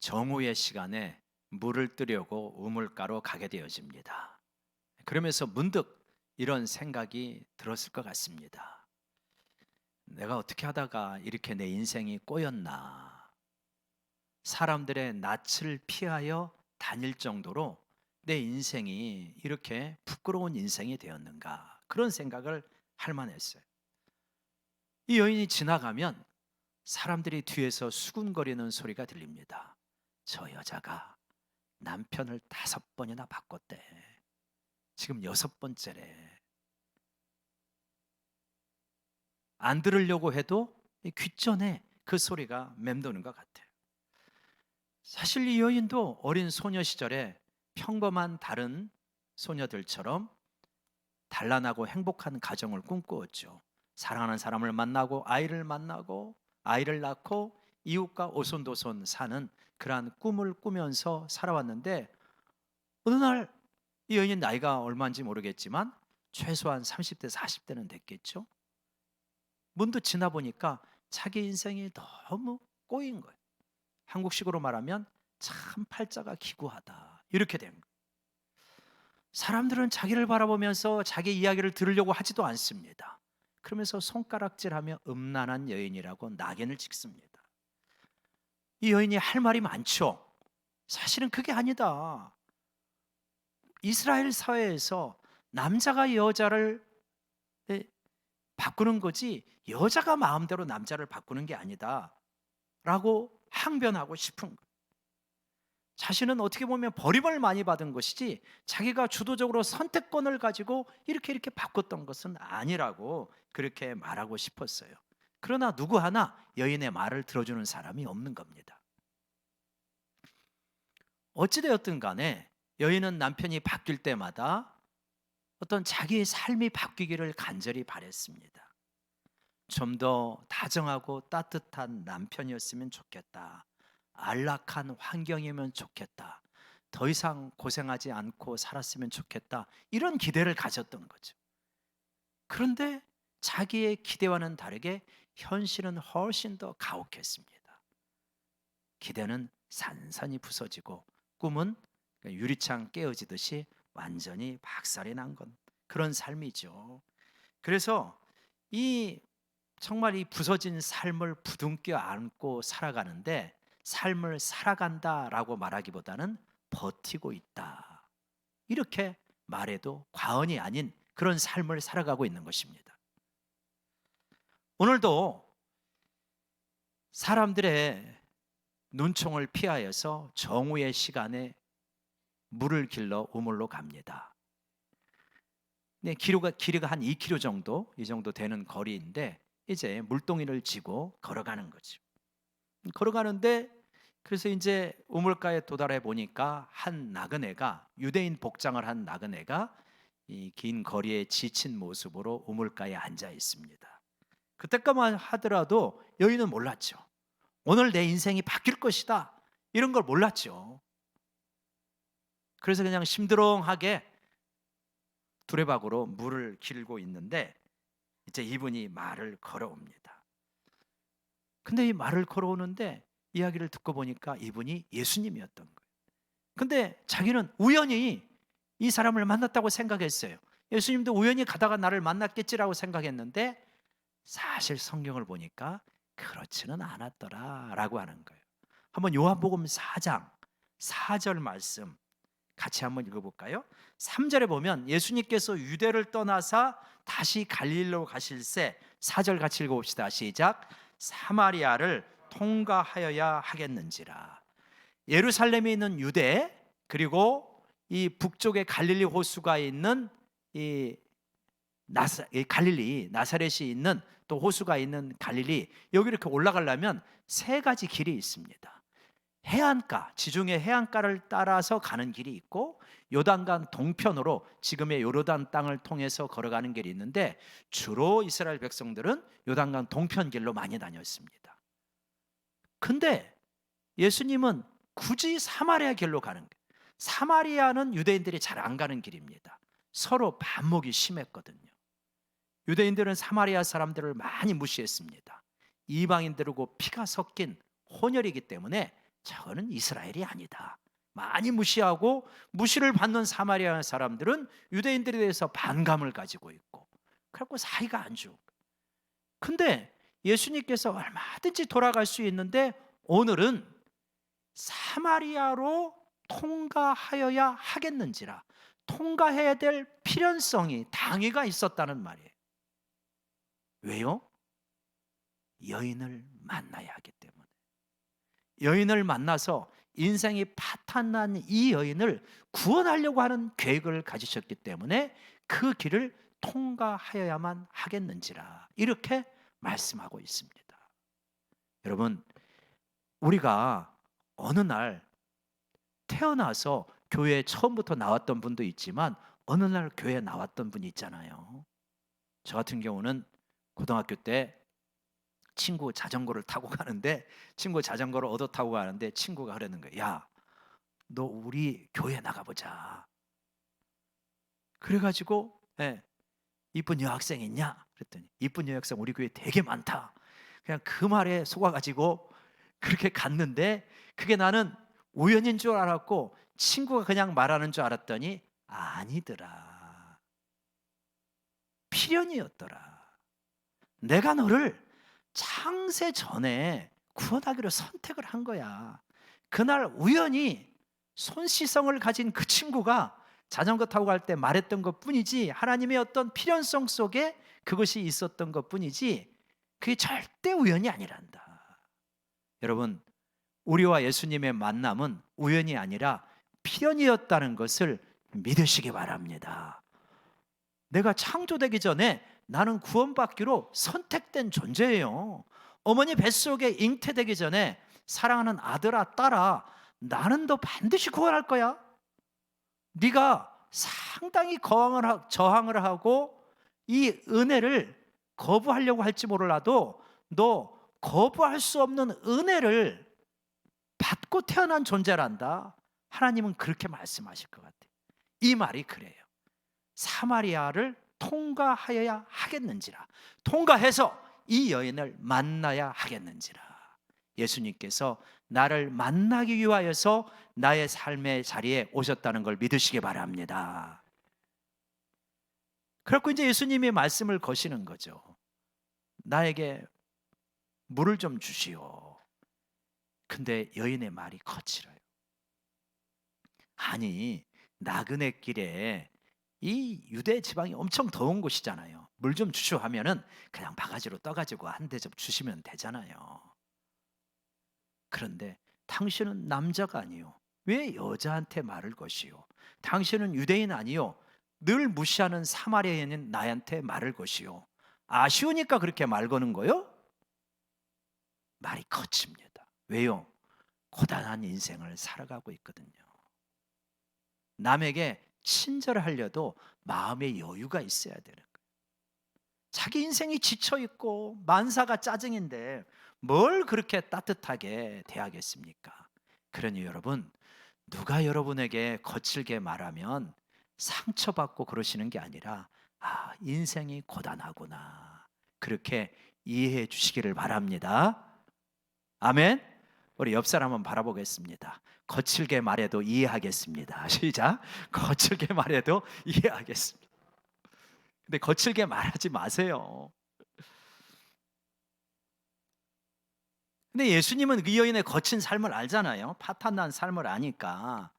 정오의 시간에 물을 뜨려고 우물가로 가게 되어집니다. 그러면서 문득 이런 생각이 들었을 것 같습니다. 내가 어떻게 하다가 이렇게 내 인생이 꼬였나? 사람들의 낯을 피하여 다닐 정도로 내 인생이 이렇게 부끄러운 인생이 되었는가? 그런 생각을 할 만했어요. 이 여인이 지나가면 사람들이 뒤에서 수군거리는 소리가 들립니다. 저 여자가 남편을 5번이나 바꿨대. 지금 6번째래. 안 들으려고 해도 이 귓전에 그 소리가 맴도는 것 같아요. 사실 이 여인도 어린 소녀 시절에 평범한 다른 소녀들처럼 단란하고 행복한 가정을 꿈꾸었죠. 사랑하는 사람을 만나고 아이를 낳고 이웃과 오손도손 사는 그러한 꿈을 꾸면서 살아왔는데, 어느 날 이 여인의 나이가 얼마인지 모르겠지만 최소한 30대 40대는 됐겠죠. 문득 지나 보니까 자기 인생이 너무 꼬인 거예요. 한국식으로 말하면 참 팔자가 기구하다, 이렇게 된 거예요. 사람들은 자기를 바라보면서 자기 이야기를 들으려고 하지도 않습니다. 그러면서 손가락질하며 음란한 여인이라고 낙인을 찍습니다. 이 여인이 할 말이 많죠. 사실은 그게 아니다. 이스라엘 사회에서 남자가 여자를 바꾸는 거지 여자가 마음대로 남자를 바꾸는 게 아니다 라고 항변하고 싶은 거예요. 자신은 어떻게 보면 버림을 많이 받은 것이지 자기가 주도적으로 선택권을 가지고 이렇게 바꿨던 것은 아니라고 그렇게 말하고 싶었어요. 그러나 누구 하나 여인의 말을 들어주는 사람이 없는 겁니다. 어찌되었든 간에 여인은 남편이 바뀔 때마다 어떤 자기의 삶이 바뀌기를 간절히 바랬습니다. 좀 더 다정하고 따뜻한 남편이었으면 좋겠다. 안락한 환경이면 좋겠다. 더 이상 고생하지 않고 살았으면 좋겠다. 이런 기대를 가졌던 거죠. 그런데 자기의 기대와는 다르게 현실은 훨씬 더 가혹했습니다. 기대는 산산이 부서지고 꿈은 유리창 깨어지듯이 완전히 박살이 난 건 그런 삶이죠. 그래서 이 정말 이 부서진 삶을 부둥켜 안고 살아가는데, 삶을 살아간다라고 말하기보다는 버티고 있다, 이렇게 말해도 과언이 아닌 그런 삶을 살아가고 있는 것입니다. 오늘도 사람들의 눈총을 피하여서 정오의 시간에 물을 길러 우물로 갑니다. 네, 길이가 한 2km 정도, 이 정도 되는 거리인데 이제 물동이를 지고 걸어가는 거죠. 걸어가는데 그래서 이제 우물가에 도달해 보니까 한 나그네가, 유대인 복장을 한 나그네가 이 긴 거리에 지친 모습으로 우물가에 앉아 있습니다. 그때까만 하더라도 여인은 몰랐죠. 오늘 내 인생이 바뀔 것이다, 이런 걸 몰랐죠. 그래서 그냥 심드렁하게 두레박으로 물을 길고 있는데 이제 이분이 말을 걸어옵니다. 근데 이 말을 걸어오는데 이야기를 듣고 보니까 이분이 예수님이었던 거예요. 근데 자기는 우연히 이 사람을 만났다고 생각했어요. 예수님도 우연히 가다가 나를 만났겠지라고 생각했는데 사실 성경을 보니까 그렇지는 않았더라라고 하는 거예요. 한번 요한복음 4장 4절 말씀 같이 한번 읽어볼까요? 3절에 보면 예수님께서 유대를 떠나사 다시 갈릴리로 가실새, 4절 같이 읽어봅시다. 시작. 사마리아를 통과하여야 하겠는지라. 예루살렘에 있는 유대, 그리고 이 북쪽에 갈릴리 호수가 있는 이 갈릴리, 나사렛이 있는 또 호수가 있는 갈릴리, 여기 이렇게 올라가려면 3가지 길이 있습니다. 해안가, 지중해 해안가를 따라서 가는 길이 있고, 요단강 동편으로 지금의 요르단 땅을 통해서 걸어가는 길이 있는데, 주로 이스라엘 백성들은 요단강 동편 길로 많이 다녔습니다. 근데 예수님은 굳이 사마리아 길로 가는 거예요. 사마리아는 유대인들이 잘 안 가는 길입니다. 서로 반목이 심했거든요. 유대인들은 사마리아 사람들을 많이 무시했습니다. 이방인들하고 피가 섞인 혼혈이기 때문에 저거는 이스라엘이 아니다. 많이 무시하고 무시를 받는 사마리아 사람들은 유대인들에 대해서 반감을 가지고 있고, 그래갖고 사이가 안 좋고. 근데 예수님께서 얼마든지 돌아갈 수 있는데 오늘은 사마리아로 통과하여야 하겠는지라, 통과해야 될 필연성이, 당위가 있었다는 말이에요. 왜요? 여인을 만나야 하기 때문에. 여인을 만나서 인생이 파탄난 이 여인을 구원하려고 하는 계획을 가지셨기 때문에 그 길을 통과하여야만 하겠는지라, 이렇게 말씀하고 있습니다. 여러분, 우리가 어느 날 태어나서 교회에 처음부터 나왔던 분도 있지만 어느 날 교회에 나왔던 분이 있잖아요. 저 같은 경우는 고등학교 때 친구 자전거를 타고 가는데, 친구 자전거를 얻어 타고 가는데 친구가 그러는 거예요. 야, 너 우리 교회 나가보자. 그래가지고 이쁜 여학생 있냐? 그랬더니 이쁜 여학생 우리 교회 되게 많다. 그냥 그 말에 속아가지고 그렇게 갔는데, 그게 나는 우연인 줄 알았고 친구가 그냥 말하는 줄 알았더니 아니더라. 필연이었더라. 내가 너를 창세 전에 구원하기로 선택을 한 거야. 그날 우연히 손시성을 가진 그 친구가 자전거 타고 갈 때 말했던 것 뿐이지, 하나님의 어떤 필연성 속에 그것이 있었던 것 뿐이지, 그게 절대 우연이 아니란다. 여러분, 우리와 예수님의 만남은 우연이 아니라 필연이었다는 것을 믿으시기 바랍니다. 내가 창조되기 전에 나는 구원받기로 선택된 존재예요. 어머니 뱃속에 잉태되기 전에 사랑하는 아들아, 딸아, 나는 너 반드시 구원할 거야. 네가 상당히 저항을 하고 이 은혜를 거부하려고 할지 몰라도 너 거부할 수 없는 은혜를 받고 태어난 존재란다. 하나님은 그렇게 말씀하실 것 같아요. 이 말이 그래요. 사마리아를 통과하여야 하겠는지라, 통과해서 이 여인을 만나야 하겠는지라. 예수님께서 나를 만나기 위하여서 나의 삶의 자리에 오셨다는 걸 믿으시기 바랍니다. 그렇고 이제 예수님이 말씀을 거시는 거죠. 나에게 물을 좀 주시오. 근데 여인의 말이 거칠어요. 아니, 나그네 길에, 이 유대 지방이 엄청 더운 곳이잖아요. 물 좀 주시오 하면은 그냥 바가지로 떠가지고 한 대접 주시면 되잖아요. 그런데 당신은 남자가 아니요, 왜 여자한테 말을 것이요? 당신은 유대인 아니요, 늘 무시하는 사마리아인인 나한테 말을 것이요? 아쉬우니까 그렇게 말 거는 거요? 말이 거칩니다. 왜요? 고단한 인생을 살아가고 있거든요. 남에게 친절하려도 마음의 여유가 있어야 되는 거예요. 자기 인생이 지쳐있고 만사가 짜증인데 뭘 그렇게 따뜻하게 대하겠습니까? 그러니 여러분, 누가 여러분에게 거칠게 말하면 상처받고 그러시는 게 아니라, 아, 인생이 고단하구나, 그렇게 이해해 주시기를 바랍니다. 아멘. 우리 옆 사람 한번 바라보겠습니다. 거칠게 말해도 이해하겠습니다. 시작. 거칠게 말해도 이해하겠습니다. 근데 거칠게 말하지 마세요. 근데 예수님은 그 여인의 거친 삶을 알잖아요. 파탄난 삶을 아니까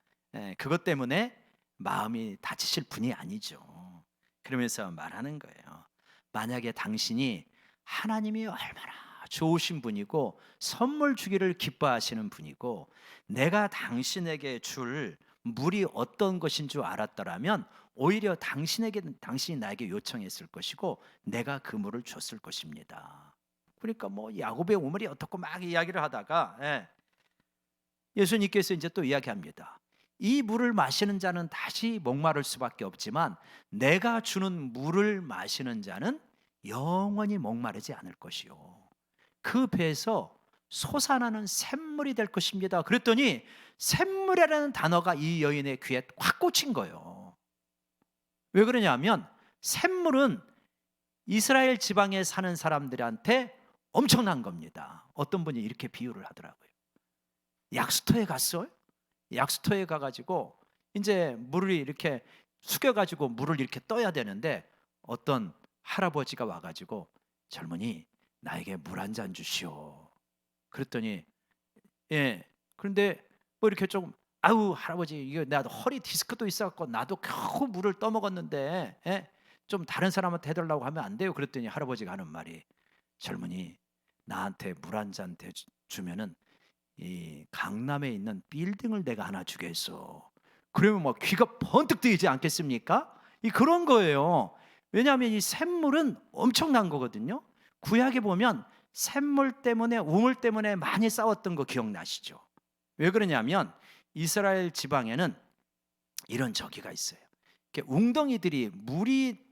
그것 때문에 마음이 다치실 분이 아니죠. 그러면서 말하는 거예요. 만약에 당신이 하나님이 얼마나 좋으신 분이고 선물 주기를 기뻐하시는 분이고 내가 당신에게 줄 물이 어떤 것인 줄 알았더라면 오히려 당신이 나에게 요청했을 것이고 내가 그 물을 줬을 것입니다. 그러니까 뭐 야곱의 우물이 어떻고 막 이야기를 하다가 예수님께서 이제 또 이야기합니다. 이 물을 마시는 자는 다시 목마를 수밖에 없지만 내가 주는 물을 마시는 자는 영원히 목마르지 않을 것이요, 그 배에서 솟아나는 샘물이 될 것입니다. 그랬더니 샘물이라는 단어가 이 여인의 귀에 확 꽂힌 거예요. 왜 그러냐면 샘물은 이스라엘 지방에 사는 사람들한테 엄청난 겁니다. 어떤 분이 이렇게 비유를 하더라고요. 약수터에 갔어요. 약수터에 가가지고 이제 물을 이렇게 숙여가지고 물을 이렇게 떠야 되는데 어떤 할아버지가 와가지고 젊은이 나에게 물 한 잔 주시오. 그랬더니 예 그런데 뭐 이렇게 좀 아우 할아버지 이거 나도 허리 디스크도 있어갖고 나도 겨우 물을 떠먹었는데 예? 좀 다른 사람한테 해달라고 하면 안 돼요. 그랬더니 할아버지가 하는 말이 젊은이 나한테 물 한 잔 주면은 이 강남에 있는 빌딩을 내가 하나 주겠어. 그러면 뭐 귀가 번뜩 뜨이지 않겠습니까? 이 그런 거예요. 왜냐하면 이 샘물은 엄청난 거거든요. 구약에 보면 샘물 때문에 우물 때문에 많이 싸웠던 거 기억나시죠? 왜 그러냐면 이스라엘 지방에는 이런 저기가 있어요. 이렇게 웅덩이들이 물이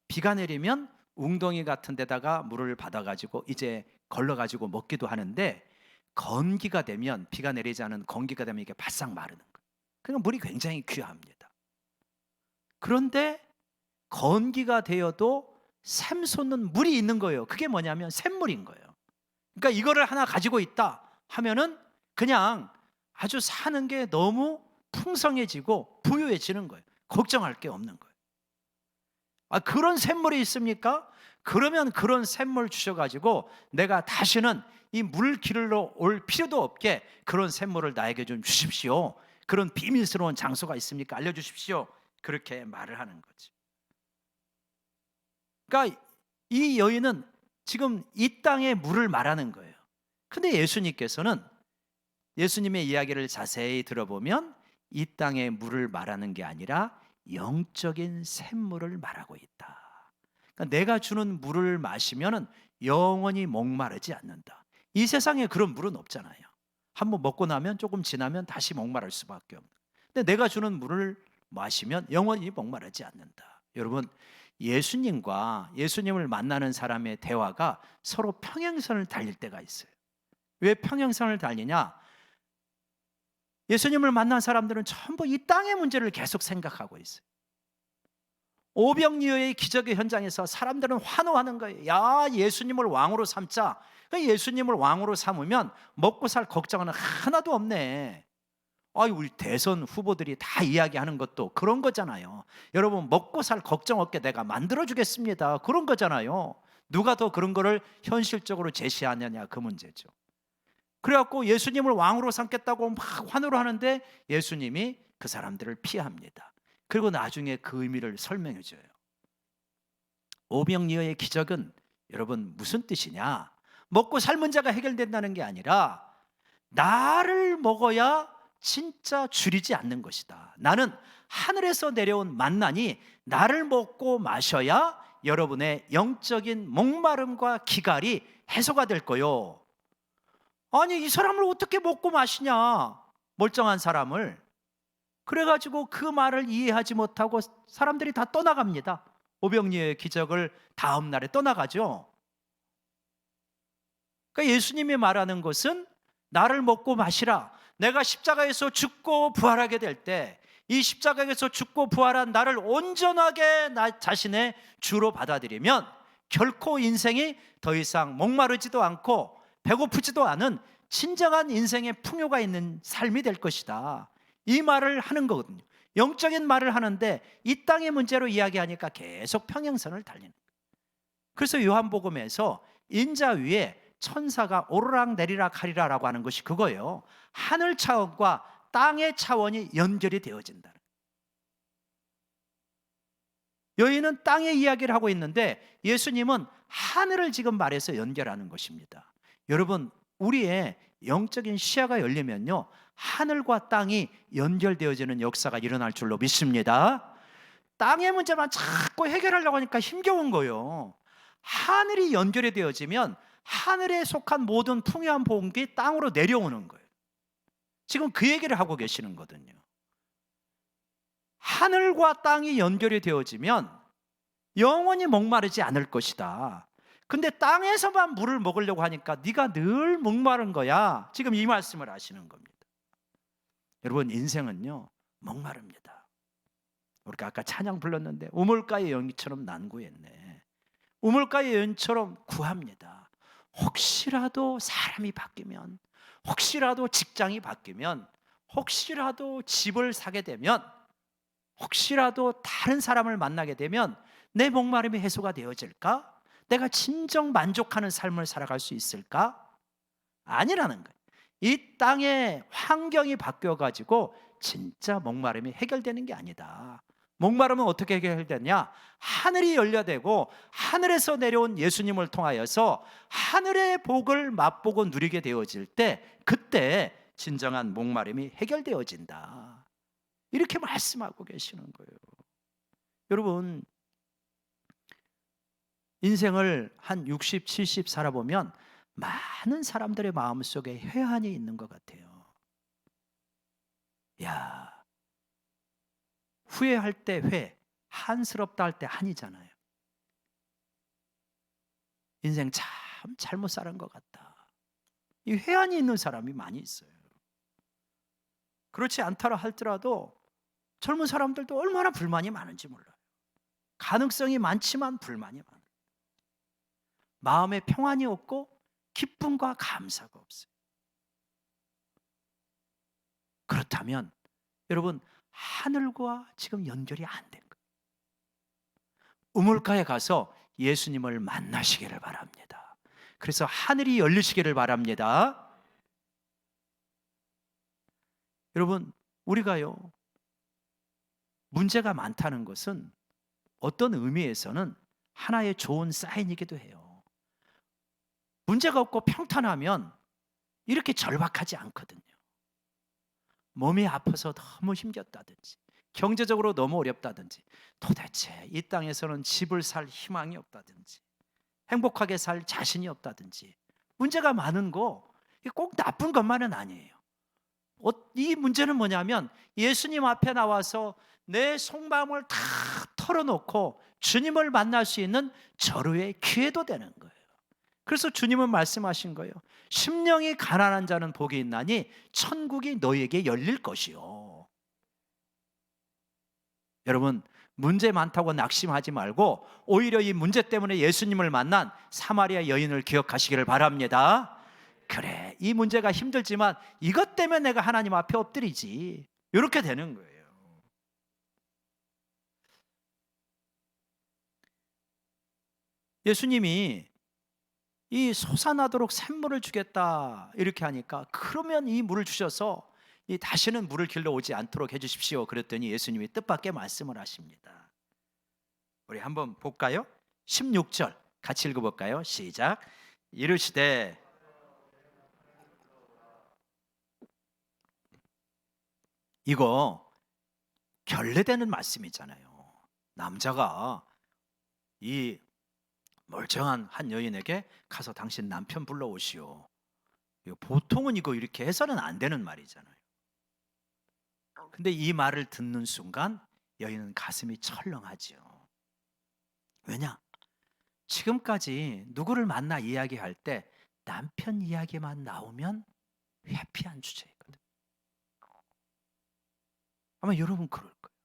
비가 내리면 웅덩이 같은 데다가 물을 받아가지고 이제 걸러가지고 먹기도 하는데 건기가 되면 비가 내리지 않은 건기가 되면 이게 바싹 마르는 거예요. 그러니까 물이 굉장히 귀합니다. 그런데 건기가 되어도 샘솟는 물이 있는 거예요. 그게 뭐냐면 샘물인 거예요. 그러니까 이거를 하나 가지고 있다 하면은 그냥 아주 사는 게 너무 풍성해지고 부유해지는 거예요. 걱정할 게 없는 거예요. 아, 그런 샘물이 있습니까? 그러면 그런 샘물 주셔가지고 내가 다시는 이 물 기르러 올 필요도 없게 그런 샘물을 나에게 좀 주십시오. 그런 비밀스러운 장소가 있습니까? 알려주십시오. 그렇게 말을 하는 거지. 그러니까 이 여인은 지금 이 땅의 물을 말하는 거예요. 근데 예수님께서는 예수님의 이야기를 자세히 들어보면 이 땅의 물을 말하는 게 아니라 영적인 샘물을 말하고 있다. 그러니까 내가 주는 물을 마시면 영원히 목마르지 않는다. 이 세상에 그런 물은 없잖아요. 한번 먹고 나면 조금 지나면 다시 목마를 수밖에 없는. 근데 내가 주는 물을 마시면 영원히 목마르지 않는다. 여러분, 예수님과 예수님을 만나는 사람의 대화가 서로 평행선을 달릴 때가 있어요. 왜 평행선을 달리냐? 예수님을 만난 사람들은 전부 이 땅의 문제를 계속 생각하고 있어요. 오병이어의 기적의 현장에서 사람들은 환호하는 거예요. 야, 예수님을 왕으로 삼자. 예수님을 왕으로 삼으면 먹고 살 걱정은 하나도 없네. 우리 대선 후보들이 다 이야기하는 것도 그런 거잖아요. 여러분, 먹고 살 걱정 없게 내가 만들어주겠습니다. 그런 거잖아요. 누가 더 그런 거를 현실적으로 제시하느냐, 그 문제죠. 그래갖고 예수님을 왕으로 삼겠다고 막 환호를 하는데 예수님이 그 사람들을 피합니다. 그리고 나중에 그 의미를 설명해 줘요. 오병이어의 기적은 여러분 무슨 뜻이냐? 먹고 살 문제가 해결된다는 게 아니라 나를 먹어야 진짜 줄이지 않는 것이다. 나는 하늘에서 내려온 만나니 나를 먹고 마셔야 여러분의 영적인 목마름과 기갈이 해소가 될 거요. 아니, 이 사람을 어떻게 먹고 마시냐? 멀쩡한 사람을. 그래가지고 그 말을 이해하지 못하고 사람들이 다 떠나갑니다. 오병이어의 기적을 다음 날에 떠나가죠. 그러니까 예수님이 말하는 것은 나를 먹고 마시라. 내가 십자가에서 죽고 부활하게 될 때 이 십자가에서 죽고 부활한 나를 온전하게 나 자신의 주로 받아들이면 결코 인생이 더 이상 목마르지도 않고 배고프지도 않은 진정한 인생의 풍요가 있는 삶이 될 것이다. 이 말을 하는 거거든요. 영적인 말을 하는데 이 땅의 문제로 이야기하니까 계속 평행선을 달리는 거예요. 그래서 요한복음에서 인자 위에 천사가 오르락 내리락 하리라라고 하는 것이 그거예요. 하늘 차원과 땅의 차원이 연결이 되어진다는 거예요. 여인은 땅의 이야기를 하고 있는데 예수님은 하늘을 지금 말해서 연결하는 것입니다. 여러분, 우리의 영적인 시야가 열리면요, 하늘과 땅이 연결되어지는 역사가 일어날 줄로 믿습니다. 땅의 문제만 자꾸 해결하려고 하니까 힘겨운 거예요. 하늘이 연결이 되어지면 하늘에 속한 모든 풍요한 복이 땅으로 내려오는 거예요. 지금 그 얘기를 하고 계시는 거거든요. 하늘과 땅이 연결이 되어지면 영원히 목마르지 않을 것이다. 근데 땅에서만 물을 먹으려고 하니까 네가 늘 목마른 거야. 지금 이 말씀을 하시는 겁니다. 여러분, 인생은요 목마릅니다. 우리가 아까 찬양 불렀는데 우물가의 연기처럼 난구했네. 우물가의 연처럼 구합니다. 혹시라도 사람이 바뀌면, 혹시라도 직장이 바뀌면, 혹시라도 집을 사게 되면, 혹시라도 다른 사람을 만나게 되면 내 목마름이 해소가 되어질까? 내가 진정 만족하는 삶을 살아갈 수 있을까? 아니라는 거예요. 이 땅의 환경이 바뀌어가지고 진짜 목마름이 해결되는 게 아니다. 목마름은 어떻게 해결되냐? 하늘이 열려되고 하늘에서 내려온 예수님을 통하여서 하늘의 복을 맛보고 누리게 되어질 때, 그때 진정한 목마름이 해결되어진다. 이렇게 말씀하고 계시는 거예요. 여러분, 인생을 한 60, 70 살아보면 많은 사람들의 마음속에 회한이 있는 것 같아요. 야, 후회할 때 회, 한스럽다 할 때 한이잖아요. 인생 참 잘못 살은 것 같다. 이 회한이 있는 사람이 많이 있어요. 그렇지 않다라 할지라도 젊은 사람들도 얼마나 불만이 많은지 몰라요. 가능성이 많지만 불만이 많아요. 마음에 평안이 없고 기쁨과 감사가 없어요. 그렇다면 여러분, 하늘과 지금 연결이 안 된 거예요. 우물가에 가서 예수님을 만나시기를 바랍니다. 그래서 하늘이 열리시기를 바랍니다. 여러분, 우리가요, 문제가 많다는 것은 어떤 의미에서는 하나의 좋은 사인이기도 해요. 문제가 없고 평탄하면 이렇게 절박하지 않거든요. 몸이 아파서 너무 힘겹다든지, 경제적으로 너무 어렵다든지, 도대체 이 땅에서는 집을 살 희망이 없다든지, 행복하게 살 자신이 없다든지, 문제가 많은 거 꼭 나쁜 것만은 아니에요. 이 문제는 뭐냐면 예수님 앞에 나와서 내 속마음을 다 털어놓고 주님을 만날 수 있는 절호의 기회도 되는 거예요. 그래서 주님은 말씀하신 거예요. 심령이 가난한 자는 복이 있나니 천국이 너희에게 열릴 것이요. 여러분, 문제 많다고 낙심하지 말고 오히려 이 문제 때문에 예수님을 만난 사마리아 여인을 기억하시기를 바랍니다. 그래, 이 문제가 힘들지만 이것 때문에 내가 하나님 앞에 엎드리지, 이렇게 되는 거예요. 예수님이 이 솟아나도록 샘물을 주겠다 이렇게 하니까, 그러면 이 물을 주셔서 이 다시는 물을 길러 오지 않도록 해주십시오 그랬더니 예수님이 뜻밖의 말씀을 하십니다. 우리 한번 볼까요? 16절 같이 읽어볼까요? 시작. 이르시되, 이거 결례되는 말씀이잖아요. 남자가 이 멀쩡한 한 여인에게 가서 당신 남편 불러오시오. 보통은 이거 이렇게 해서는 안 되는 말이잖아요. 근데 이 말을 듣는 순간 여인은 가슴이 철렁하지요. 왜냐? 지금까지 누구를 만나 이야기할 때 남편 이야기만 나오면 회피한 주제이거든. 아마 여러분 그럴 거예요.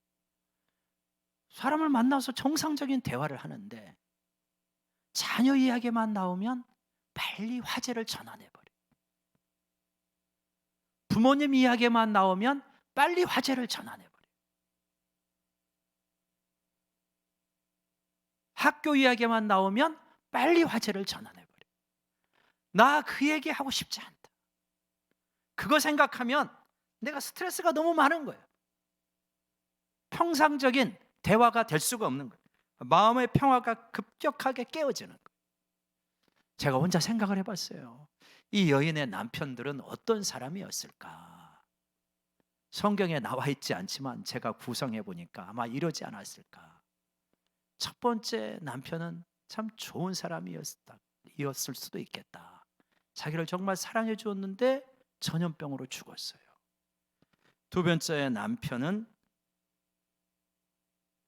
사람을 만나서 정상적인 대화를 하는데 자녀 이야기만 나오면 빨리 화제를 전환해버려. 부모님 이야기만 나오면 빨리 화제를 전환해버려. 학교 이야기만 나오면 빨리 화제를 전환해버려. 나 그 얘기 하고 싶지 않다. 그거 생각하면 내가 스트레스가 너무 많은 거예요. 평상적인 대화가 될 수가 없는 거예요. 마음의 평화가 급격하게 깨어지는 거예요. 제가 혼자 생각을 해봤어요. 이 여인의 남편들은 어떤 사람이었을까? 성경에 나와 있지 않지만 제가 구성해 보니까 아마 이러지 않았을까? 첫 번째 남편은 참 좋은 사람이었을 수도 있겠다. 자기를 정말 사랑해 주었는데 전염병으로 죽었어요. 두 번째 남편은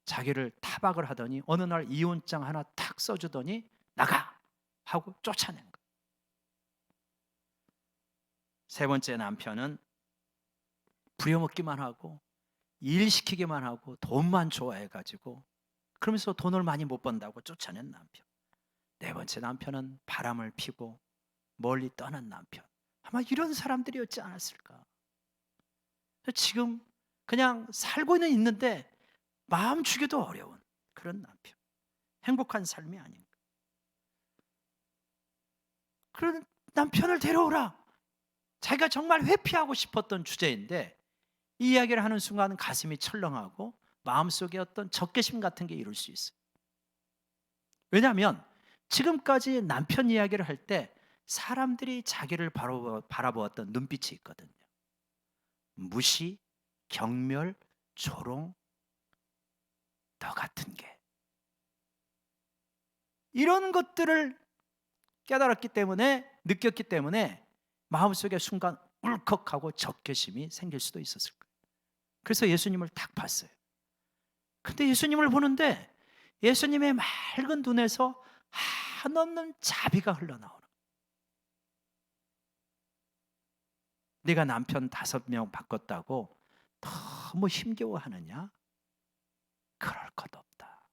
자기를 타박을 하더니 어느 날 이혼장 하나 탁 써주더니 나가! 하고 쫓아낸 거예요. 세 번째 남편은 부려먹기만 하고 일 시키기만 하고 돈만 좋아해가지고, 그러면서 돈을 많이 못 번다고 쫓아낸 남편. 네 번째 남편은 바람을 피고 멀리 떠난 남편. 아마 이런 사람들이었지 않았을까. 지금 그냥 살고는 있는데 마음 주기도 어려운 그런 남편. 행복한 삶이 아닌가. 그런 남편을 데려오라. 자기가 정말 회피하고 싶었던 주제인데 이 이야기를 하는 순간 가슴이 철렁하고 마음속에 어떤 적개심 같은 게 이룰 수 있어요. 왜냐하면 지금까지 남편 이야기를 할 때 사람들이 자기를 바라보았던 눈빛이 있거든요. 무시, 경멸, 조롱, 너 같은 게. 이런 것들을 깨달았기 때문에, 느꼈기 때문에 마음속에 순간 울컥하고 적개심이 생길 수도 있었을 거예요. 그래서 예수님을 딱 봤어요. 근데 예수님을 보는데 예수님의 맑은 눈에서 한없는 자비가 흘러나오는 거예요. 네가 남편 5명 바꿨다고 너무 힘겨워하느냐? 그럴 것 없다.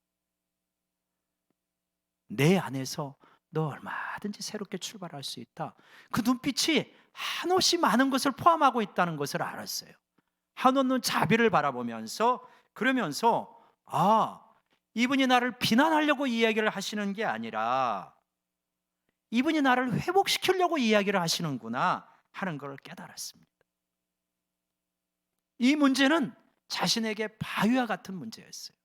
내 안에서 너 얼마든지 새롭게 출발할 수 있다. 그 눈빛이 한없이 많은 것을 포함하고 있다는 것을 알았어요. 한없는 자비를 바라보면서 그러면서 이분이 나를 비난하려고 이야기를 하시는 게 아니라 이분이 나를 회복시키려고 이야기를 하시는구나 하는 걸 깨달았습니다. 이 문제는 자신에게 바위와 같은 문제였어요.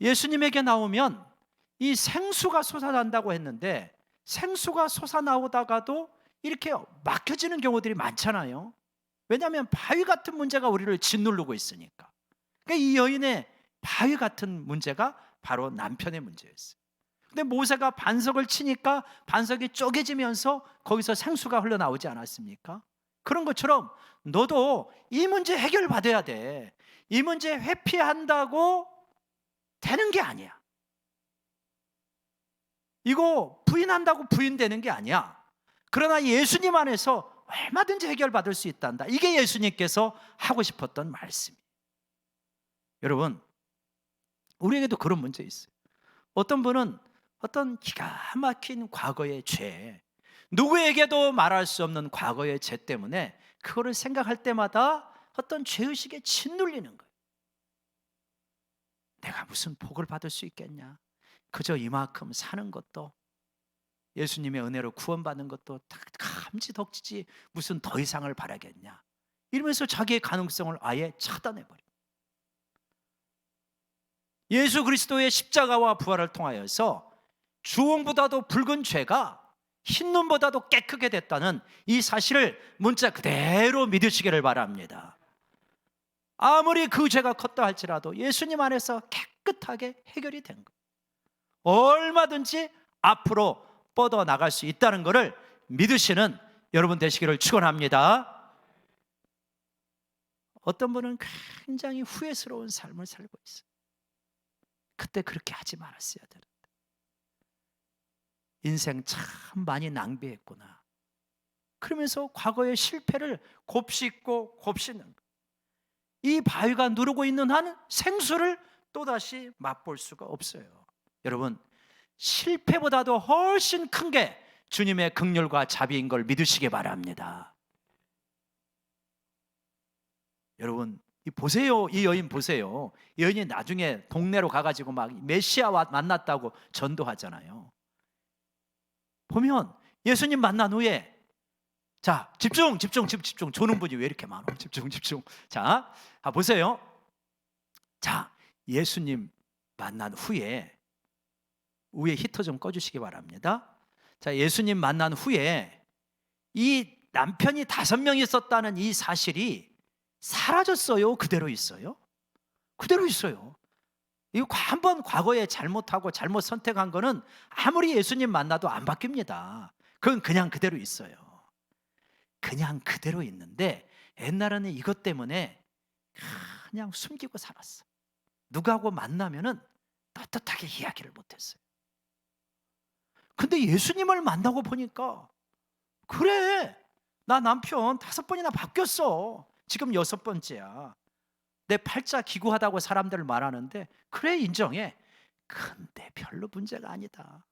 예수님에게 나오면 이 생수가 솟아난다고 했는데 생수가 솟아나오다가도 이렇게 막혀지는 경우들이 많잖아요. 왜냐하면 바위 같은 문제가 우리를 짓누르고 있으니까. 그러니까 이 여인의 바위 같은 문제가 바로 남편의 문제였어요. 근데 모세가 반석을 치니까 반석이 쪼개지면서 거기서 생수가 흘러나오지 않았습니까? 그런 것처럼 너도 이 문제 해결받아야 돼. 이 문제 회피한다고 되는 게 아니야. 이거 부인한다고 부인되는 게 아니야. 그러나 예수님 안에서 얼마든지 해결받을 수 있단다. 이게 예수님께서 하고 싶었던 말씀이에요. 여러분, 우리에게도 그런 문제 있어요. 어떤 분은 어떤 기가 막힌 과거의 죄, 누구에게도 말할 수 없는 과거의 죄 때문에 그거를 생각할 때마다 어떤 죄의식에 짓눌리는 거예요. 내가 무슨 복을 받을 수 있겠냐? 그저 이만큼 사는 것도, 예수님의 은혜로 구원받는 것도 감지덕지지 무슨 더 이상을 바라겠냐? 이러면서 자기의 가능성을 아예 차단해버려요. 예수 그리스도의 십자가와 부활을 통하여서 주홍보다도 붉은 죄가 흰눈보다도 깨끗게 됐다는 이 사실을 문자 그대로 믿으시기를 바랍니다. 아무리 그 죄가 컸다 할지라도 예수님 안에서 깨끗하게 해결이 된 거예요. 얼마든지 앞으로 뻗어나갈 수 있다는 것을 믿으시는 여러분 되시기를 축원합니다. 어떤 분은 굉장히 후회스러운 삶을 살고 있어요. 그때 그렇게 하지 말았어야 되는데. 인생 참 많이 낭비했구나. 그러면서 과거의 실패를 곱씹고 곱씹는 거예요. 이 바위가 누르고 있는 한 생수를 또다시 맛볼 수가 없어요. 여러분, 실패보다도 훨씬 큰 게 주님의 긍휼과 자비인 걸 믿으시기 바랍니다. 여러분, 보세요. 이 여인 보세요. 이 여인이 나중에 동네로 가가지고 막 메시아와 만났다고 전도하잖아요. 보면 예수님 만난 후에, 자, 집중. 조는 분이 왜 이렇게 많아? 집중. 자, 보세요. 자, 예수님 만난 후에, 위에 히터 좀 꺼주시기 바랍니다. 자, 예수님 만난 후에 이 남편이 5명 있었다는 이 사실이 사라졌어요? 그대로 있어요? 그대로 있어요. 이거 한번 과거에 잘못하고 잘못 선택한 거는 아무리 예수님 만나도 안 바뀝니다. 그건 그냥 그대로 있어요. 그냥 그대로 있는데 옛날에는 이것 때문에 그냥 숨기고 살았어. 누구하고 만나면은 떳떳하게 이야기를 못했어요. 근데 예수님을 만나고 보니까, 그래, 나 남편 5번이나 바뀌었어. 지금 6번째야. 내 팔자 기구하다고 사람들 말하는데, 그래, 인정해. 근데 별로 문제가 아니다.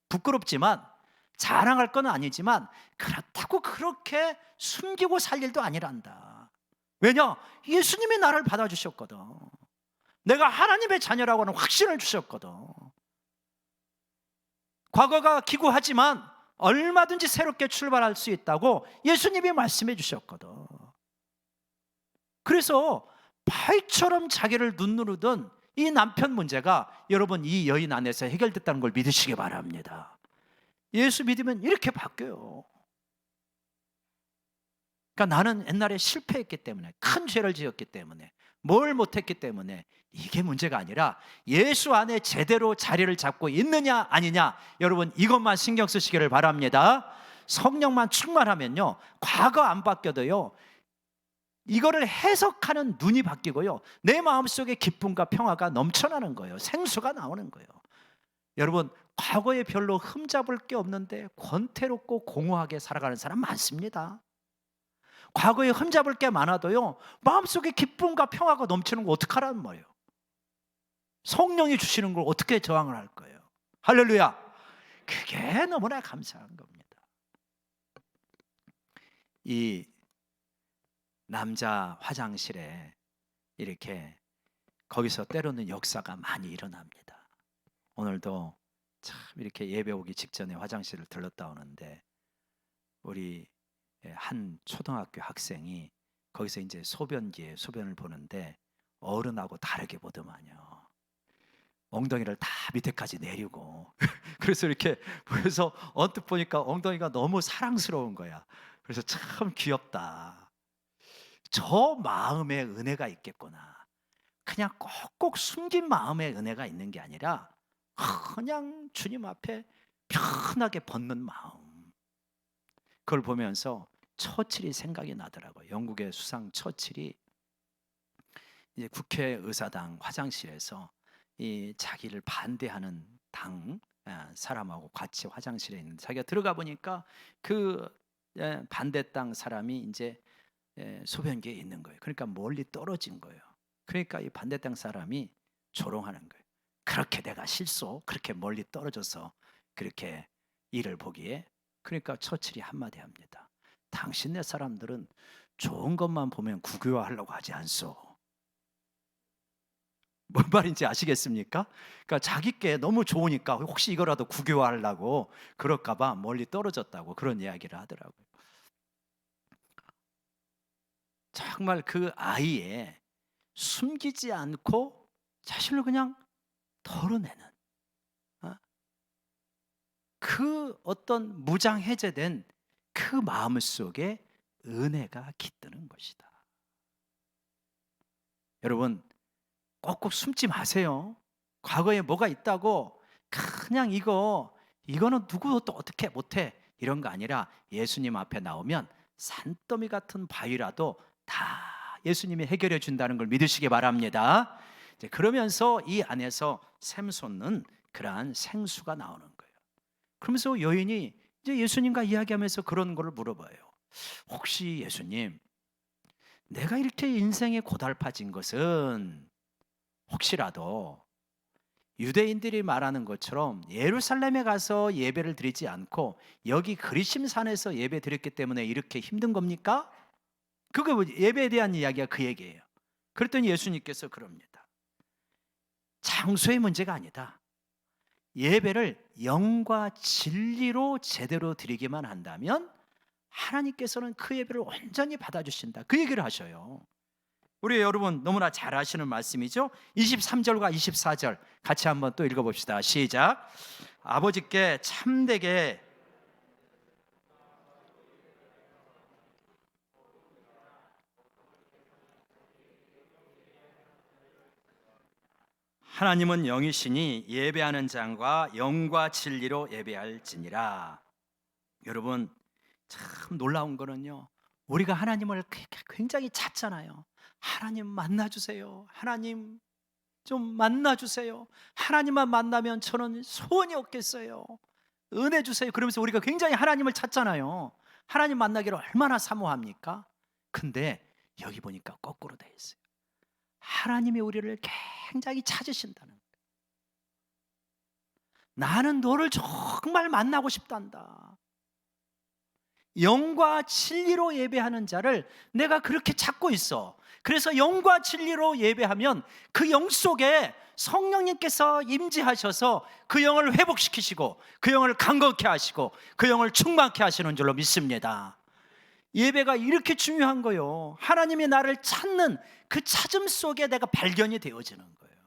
부끄럽지만 자랑할 건 아니지만 그렇다고 그렇게 숨기고 살 일도 아니란다. 왜냐? 예수님이 나를 받아주셨거든. 내가 하나님의 자녀라고 하는 확신을 주셨거든. 과거가 기구하지만 얼마든지 새롭게 출발할 수 있다고 예수님이 말씀해 주셨거든. 그래서 바위처럼 자기를 눈누르던 이 남편 문제가 여러분 이 여인 안에서 해결됐다는 걸 믿으시기 바랍니다. 예수 믿으면 이렇게 바뀌어요. 그러니까 나는 옛날에 실패했기 때문에, 큰 죄를 지었기 때문에, 뭘 못했기 때문에 이게 문제가 아니라 예수 안에 제대로 자리를 잡고 있느냐 아니냐, 여러분 이것만 신경 쓰시기를 바랍니다. 성령만 충만하면요, 과거 안 바뀌어도요, 이거를 해석하는 눈이 바뀌고요, 내 마음속에 기쁨과 평화가 넘쳐나는 거예요. 생수가 나오는 거예요. 여러분, 과거에 별로 흠잡을 게 없는데 권태롭고 공허하게 살아가는 사람 많습니다. 과거에 흠잡을 게 많아도요, 마음속에 기쁨과 평화가 넘치는 거 어떡하라는 말이에요. 성령이 주시는 걸 어떻게 저항을 할 거예요? 할렐루야. 그게 너무나 감사한 겁니다. 이 남자 화장실에 이렇게 거기서 때로는 역사가 많이 일어납니다. 오늘도 참 이렇게 예배 오기 직전에 화장실을 들렀다 오는데 우리 한 초등학교 학생이 거기서 이제 소변기에 소변을 보는데 어른하고 다르게 보더만요. 엉덩이를 다 밑에까지 내리고 그래서 이렇게 보여서 언뜻 보니까 엉덩이가 너무 사랑스러운 거야. 그래서 참 귀엽다. 저 마음에 은혜가 있겠구나. 그냥 꼭꼭 숨긴 마음에 은혜가 있는 게 아니라 그냥 주님 앞에 편하게 벗는 마음. 그걸 보면서 처칠이 생각이 나더라고요. 영국의 수상 처칠이 이제 국회의사당 화장실에서 이 자기를 반대하는 당 사람하고 같이 화장실에 있는, 자기가 들어가 보니까 그 반대당 사람이 이제 소변기에 있는 거예요. 그러니까 멀리 떨어진 거예요. 그러니까 이 반대당 사람이 조롱하는 거예요. 그렇게 내가 실수, 그렇게 멀리 떨어져서 그렇게 일을 보기에. 그러니까 처칠이 한마디 합니다. 당신네 사람들은 좋은 것만 보면 국유화하려고 하지 않소. 뭔 말인지 아시겠습니까? 그러니까 자기께 너무 좋으니까 혹시 이거라도 국유화하려고 그럴까 봐 멀리 떨어졌다고 그런 이야기를 하더라고요. 정말 그 아이의 숨기지 않고 자신을 그냥 털어내는 그 어떤 무장해제된 그 마음 속에 은혜가 깃드는 것이다. 여러분, 꼭꼭 숨지 마세요. 과거에 뭐가 있다고 그냥 이거는 누구도 어떻게 못해 이런 거 아니라 예수님 앞에 나오면 산더미 같은 바위라도 다 예수님이 해결해 준다는 걸 믿으시기 바랍니다. 이제 그러면서 이 안에서 샘솟는 그러한 생수가 나오는 거예요. 그러면서 여인이 이제 예수님과 이야기하면서 그런 걸 물어봐요. 혹시 예수님, 내가 이렇게 인생에 고달파진 것은 혹시라도 유대인들이 말하는 것처럼 예루살렘에 가서 예배를 드리지 않고 여기 그리심산에서 예배 드렸기 때문에 이렇게 힘든 겁니까? 그게 예배에 대한 이야기가 그 얘기예요. 그랬더니 예수님께서 그럽니다. 장소의 문제가 아니다. 예배를 영과 진리로 제대로 드리기만 한다면 하나님께서는 그 예배를 온전히 받아주신다. 그 얘기를 하셔요. 우리 여러분 너무나 잘 아시는 말씀이죠. 23절과 24절 같이 한번 또 읽어봅시다. 시작. 아버지께 참되게 하나님은 영이시니 예배하는 자가 영과 진리로 예배할지니라. 여러분 참 놀라운 거는요, 우리가 하나님을 굉장히 찾잖아요. 하나님 만나주세요. 하나님 좀 만나주세요. 하나님만 만나면 저는 소원이 없겠어요. 은혜 주세요. 그러면서 우리가 굉장히 하나님을 찾잖아요. 하나님 만나기를 얼마나 사모합니까? 근데 여기 보니까 거꾸로 돼 있어요. 하나님이 우리를 굉장히 찾으신다는 거예요. 나는 너를 정말 만나고 싶단다. 영과 진리로 예배하는 자를 내가 그렇게 찾고 있어. 그래서 영과 진리로 예배하면 그 영 속에 성령님께서 임재하셔서 그 영을 회복시키시고 그 영을 강건케 하시고 그 영을 충만케 하시는 줄로 믿습니다. 예배가 이렇게 중요한 거요. 하나님이 나를 찾는 그 찾음 속에 내가 발견이 되어지는 거예요.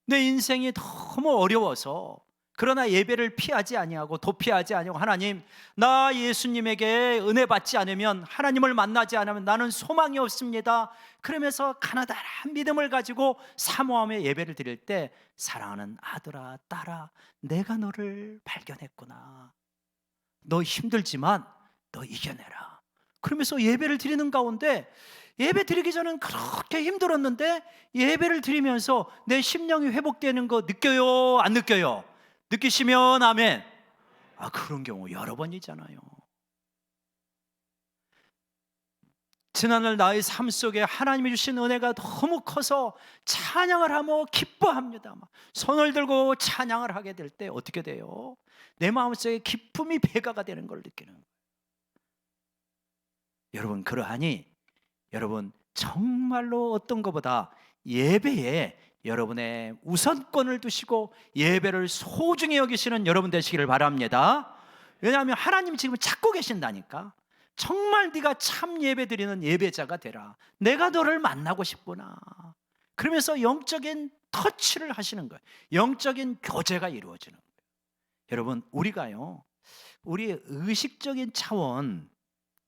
내 인생이 너무 어려워서 그러나 예배를 피하지 아니하고 도피하지 아니하고 하나님, 나 예수님에게 은혜 받지 않으면, 하나님을 만나지 않으면 나는 소망이 없습니다. 그러면서 가나다란 믿음을 가지고 사모하며 예배를 드릴 때, 사랑하는 아들아 딸아, 내가 너를 발견했구나. 너 힘들지만 너 이겨내라. 그러면서 예배를 드리는 가운데, 예배 드리기 전엔 그렇게 힘들었는데 예배를 드리면서 내 심령이 회복되는 거 느껴요? 안 느껴요? 느끼시면 아멘. 그런 경우 여러 번이잖아요. 지난날 나의 삶 속에 하나님이 주신 은혜가 너무 커서 찬양을 하며 기뻐합니다. 손을 들고 찬양을 하게 될 때 어떻게 돼요? 내 마음속에 기쁨이 배가가 되는 걸 느끼는 거예요. 여러분, 그러하니 여러분 정말로 어떤 것보다 예배에 여러분의 우선권을 두시고 예배를 소중히 여기시는 여러분 되시기를 바랍니다. 왜냐하면 하나님 지금 찾고 계신다니까. 정말 네가 참 예배 드리는 예배자가 되라. 내가 너를 만나고 싶구나. 그러면서 영적인 터치를 하시는 거예요. 영적인 교제가 이루어지는 거예요. 여러분, 우리가요, 우리의 의식적인 차원,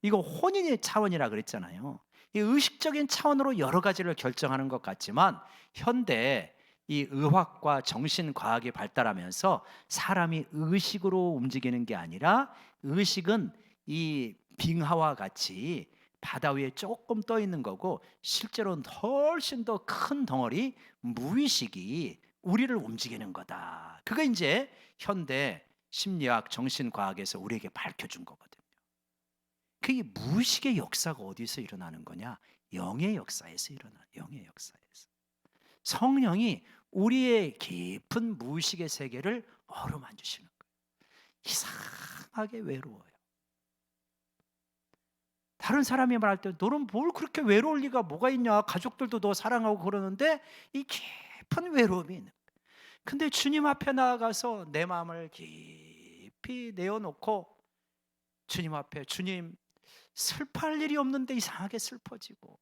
이거 혼인의 차원이라 그랬잖아요. 이 의식적인 차원으로 여러 가지를 결정하는 것 같지만, 현대 이 의학과 정신과학이 발달하면서 사람이 의식으로 움직이는 게 아니라, 의식은 이 빙하와 같이 바다 위에 조금 떠 있는 거고, 실제로는 훨씬 더 큰 덩어리 무의식이 우리를 움직이는 거다. 그거 이제 현대 심리학 정신과학에서 우리에게 밝혀준 거거든요. 그 무의식의 역사가 어디서 일어나는 거냐? 영의 역사에서 일어나. 영의 역사에서. 성령이 우리의 깊은 무의식의 세계를 어루만지시는 거예요. 이상하게 외로워요. 다른 사람이 말할 때 너는 뭘 그렇게 외로울 리가 뭐가 있냐? 가족들도 너 사랑하고 그러는데 이 깊은 외로움이 있는 거예요. 근데 주님 앞에 나아가서 내 마음을 깊이 내어놓고 주님 앞에, 주님, 슬퍼할 일이 없는데 이상하게 슬퍼지고,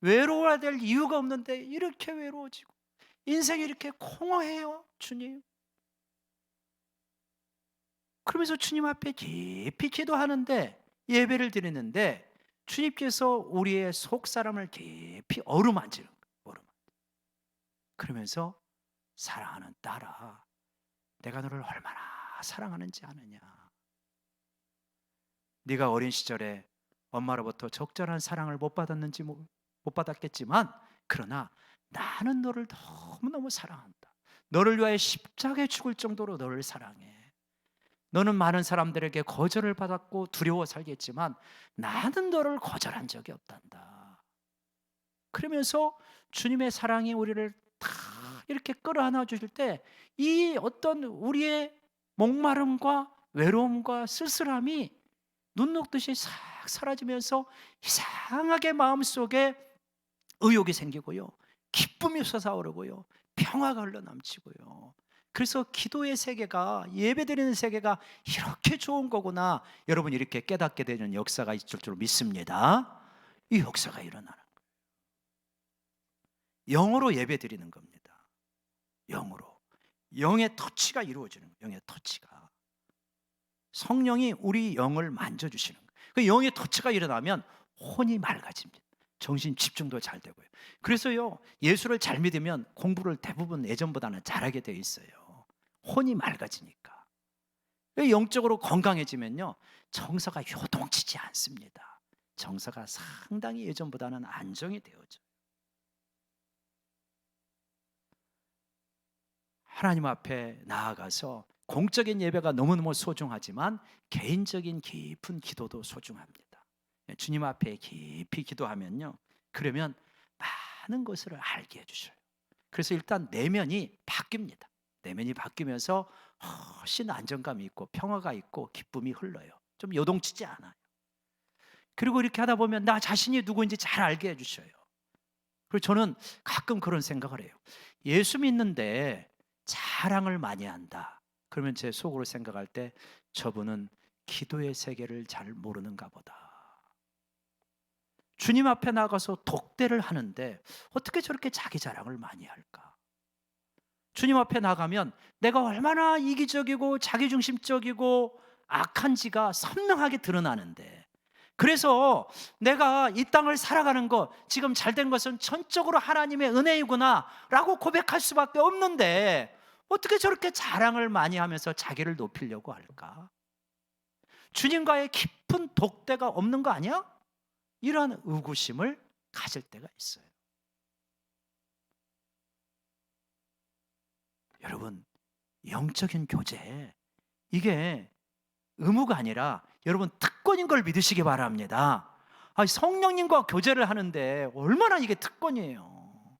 외로워야 될 이유가 없는데 이렇게 외로워지고, 인생이 이렇게 공허해요, 주님. 그러면서 주님 앞에 깊이 기도하는데, 예배를 드리는데 주님께서 우리의 속사람을 깊이 어루만지는 거예요. 그러면서 사랑하는 딸아, 내가 너를 얼마나 사랑하는지 아느냐. 네가 어린 시절에 엄마로부터 적절한 사랑을 못 받았는지 못 받았겠지만, 그러나 나는 너를 너무너무 사랑한다. 너를 위하여 십자가에 죽을 정도로 너를 사랑해. 너는 많은 사람들에게 거절을 받았고 두려워 살겠지만 나는 너를 거절한 적이 없단다. 그러면서 주님의 사랑이 우리를 다 이렇게 끌어안아 주실 때, 이 어떤 우리의 목마름과 외로움과 쓸쓸함이 눈 녹듯이 싹 사라지면서 이상하게 마음속에 의욕이 생기고요, 기쁨이 솟아오르고요, 평화가 흘러넘치고요. 그래서 기도의 세계가, 예배드리는 세계가 이렇게 좋은 거구나, 여러분 이렇게 깨닫게 되는 역사가 있을 줄 믿습니다. 이 역사가 일어나는 거예요. 영으로 예배드리는 겁니다. 영으로. 영의 터치가 이루어지는 거예요. 영의 터치가. 성령이 우리 영을 만져주시는 거예요. 그 영의 터치가 일어나면 혼이 맑아집니다. 정신 집중도 잘 되고요. 그래서요, 예수를 잘 믿으면 공부를 대부분 예전보다는 잘하게 되어 있어요. 혼이 맑아지니까. 영적으로 건강해지면요, 정서가 요동치지 않습니다. 정서가 상당히 예전보다는 안정이 되어져요. 하나님 앞에 나아가서 공적인 예배가 너무너무 소중하지만 개인적인 깊은 기도도 소중합니다. 주님 앞에 깊이 기도하면요, 그러면 많은 것을 알게 해주셔요. 그래서 일단 내면이 바뀝니다. 내면이 바뀌면서 훨씬 안정감이 있고 평화가 있고 기쁨이 흘러요. 좀 요동치지 않아요. 그리고 이렇게 하다 보면 나 자신이 누구인지 잘 알게 해주셔요. 그리고 저는 가끔 그런 생각을 해요. 예수 믿는데 자랑을 많이 한다. 그러면 제 속으로 생각할 때 저분은 기도의 세계를 잘 모르는가 보다. 주님 앞에 나가서 독대를 하는데 어떻게 저렇게 자기 자랑을 많이 할까? 주님 앞에 나가면 내가 얼마나 이기적이고 자기중심적이고 악한지가 선명하게 드러나는데, 그래서 내가 이 땅을 살아가는 것, 지금 잘된 것은 전적으로 하나님의 은혜이구나 라고 고백할 수밖에 없는데 어떻게 저렇게 자랑을 많이 하면서 자기를 높이려고 할까? 주님과의 깊은 독대가 없는 거 아니야? 이러한 의구심을 가질 때가 있어요. 여러분, 영적인 교제, 이게 의무가 아니라 여러분 특권인 걸 믿으시기 바랍니다. 성령님과 교제를 하는데 얼마나 이게 특권이에요.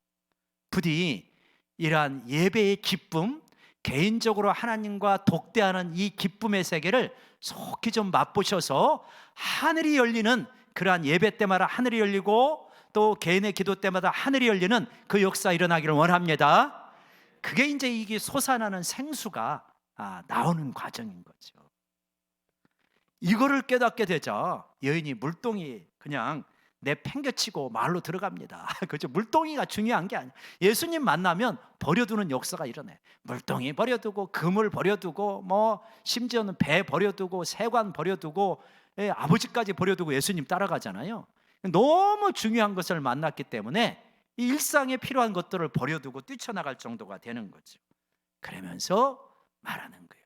부디 이러한 예배의 기쁨, 개인적으로 하나님과 독대하는 이 기쁨의 세계를 속히 좀 맛보셔서 하늘이 열리는 그러한 예배 때마다 하늘이 열리고 또 개인의 기도 때마다 하늘이 열리는 그 역사 일어나기를 원합니다. 그게 이제 이게 솟아나는 생수가 나오는 과정인 거죠. 이거를 깨닫게 되자 여인이 물동이 그냥 내팽개치고 마을로 들어갑니다. 그죠? 물동이가 중요한 게 아니에요. 예수님 만나면 버려두는 역사가 일어나요. 물동이 버려두고 금을 버려두고 심지어는 배 버려두고 세관 버려두고 아버지까지 버려두고 예수님 따라가잖아요. 너무 중요한 것을 만났기 때문에 이 일상에 필요한 것들을 버려두고 뛰쳐나갈 정도가 되는 거죠. 그러면서 말하는 거예요.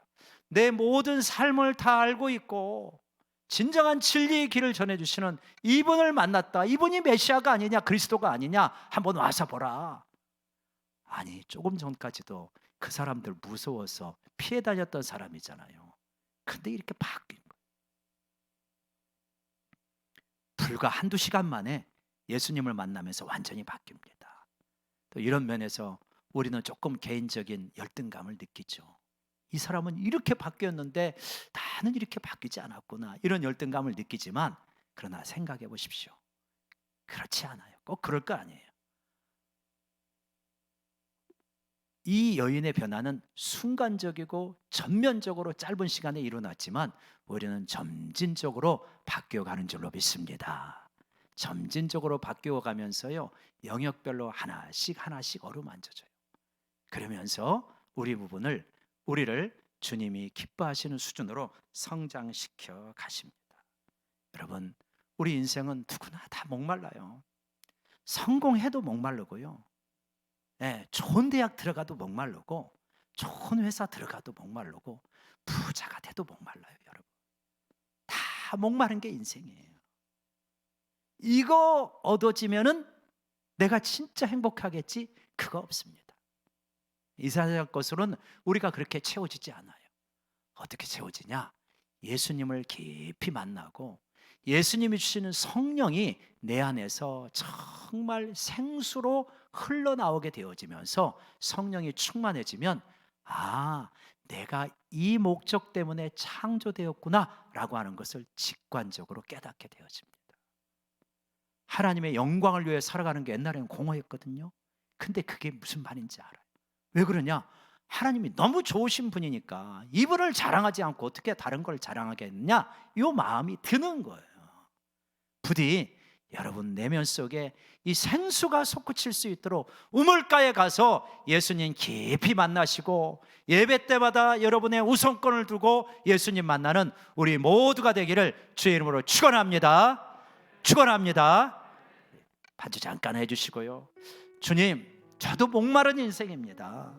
내 모든 삶을 다 알고 있고 진정한 진리의 길을 전해주시는 이분을 만났다. 이분이 메시아가 아니냐, 그리스도가 아니냐, 한번 와서 보라. 아니, 조금 전까지도 그 사람들 무서워서 피해 다녔던 사람이잖아요. 근데 이렇게 바뀐 거예요. 불과 한두 시간 만에 예수님을 만나면서 완전히 바뀝니다. 또 이런 면에서 우리는 조금 개인적인 열등감을 느끼죠. 이 사람은 이렇게 바뀌었는데 나는 이렇게 바뀌지 않았구나, 이런 열등감을 느끼지만, 그러나 생각해 보십시오. 그렇지 않아요. 꼭 그럴 거 아니에요. 이 여인의 변화는 순간적이고 전면적으로 짧은 시간에 일어났지만 우리는 점진적으로 바뀌어가는 줄로 믿습니다. 점진적으로 바뀌어가면서요, 영역별로 하나씩 하나씩 어루만져져요. 그러면서 우리를 주님이 기뻐하시는 수준으로 성장시켜 가십니다. 여러분, 우리 인생은 누구나 다 목말라요. 성공해도 목마르고요, 좋은 대학 들어가도 목마르고, 좋은 회사 들어가도 목마르고, 부자가 돼도 목말라요. 여러분, 다 목마른 게 인생이에요. 이거 얻어지면은 내가 진짜 행복하겠지? 그거 없습니다. 이 세상 것으로는 우리가 그렇게 채워지지 않아요. 어떻게 채워지냐? 예수님을 깊이 만나고 예수님이 주시는 성령이 내 안에서 정말 생수로 흘러나오게 되어지면서 성령이 충만해지면, 내가 이 목적 때문에 창조되었구나 라고 하는 것을 직관적으로 깨닫게 되어집니다. 하나님의 영광을 위해 살아가는 게 옛날에는 공허했거든요. 근데 그게 무슨 말인지 알아요. 왜 그러냐? 하나님이 너무 좋으신 분이니까 이분을 자랑하지 않고 어떻게 다른 걸 자랑하겠느냐, 이 마음이 드는 거예요. 부디 여러분 내면 속에 이 생수가 솟구칠 수 있도록 우물가에 가서 예수님 깊이 만나시고 예배 때마다 여러분의 우선권을 두고 예수님 만나는 우리 모두가 되기를 주의 이름으로 축원합니다. 축원합니다. 반주 잠깐 해주시고요. 주님, 저도 목마른 인생입니다.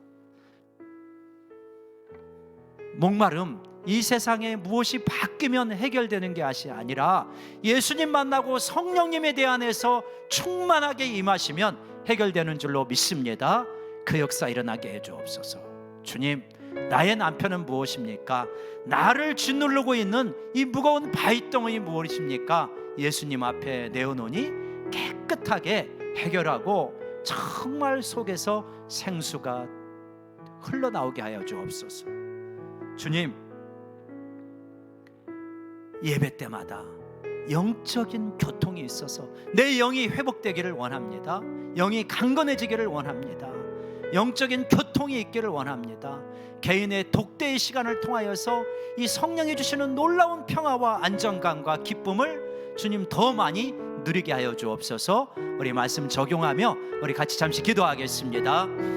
목마름, 이 세상에 무엇이 바뀌면 해결되는 게 아니라 예수님 만나고 성령님에 대한해서 충만하게 임하시면 해결되는 줄로 믿습니다. 그 역사 일어나게 해주옵소서. 주님, 나의 남편은 무엇입니까? 나를 짓누르고 있는 이 무거운 바위덩어리 무엇입니까? 예수님 앞에 내어놓으니 깨끗하게 해결하고 정말 속에서 생수가 흘러나오게 하여 주옵소서. 주님, 예배 때마다 영적인 교통이 있어서 내 영이 회복되기를 원합니다. 영이 강건해지기를 원합니다. 영적인 교통이 있기를 원합니다. 개인의 독대의 시간을 통하여서 이 성령이 주시는 놀라운 평화와 안정감과 기쁨을 주님 더 많이 누리게 하여 주옵소서. 우리 말씀 적용하며 우리 같이 잠시 기도하겠습니다.